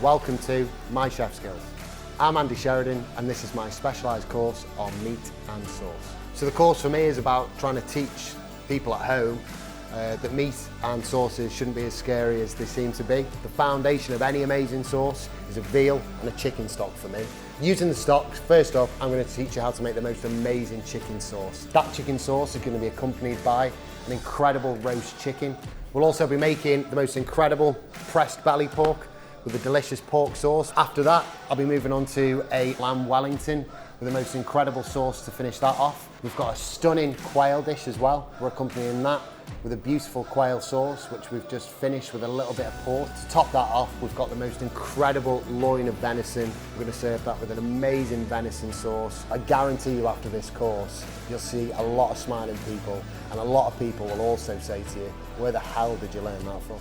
Welcome to My Chef Skills. I'm Andy Sheridan and this is my specialised course on meat and sauce. So the course for me is about trying to teach people at home that meat and sauces shouldn't be as scary as they seem to be. The foundation of any amazing sauce is a veal and a chicken stock for me. Using the stocks, first off, I'm going to teach you how to make the most amazing chicken sauce. That chicken sauce is going to be accompanied by an incredible roast chicken. We'll also be making the most incredible pressed belly pork with a delicious pork sauce. After that, I'll be moving on to a lamb Wellington with the most incredible sauce to finish that off. We've got a stunning quail dish as well. We're accompanying that with a beautiful quail sauce, which we've just finished with a little bit of pork. To top that off, we've got the most incredible loin of venison. We're going to serve that with an amazing venison sauce. I guarantee you after this course, you'll see a lot of smiling people, and a lot of people will also say to you, where the hell did you learn that from?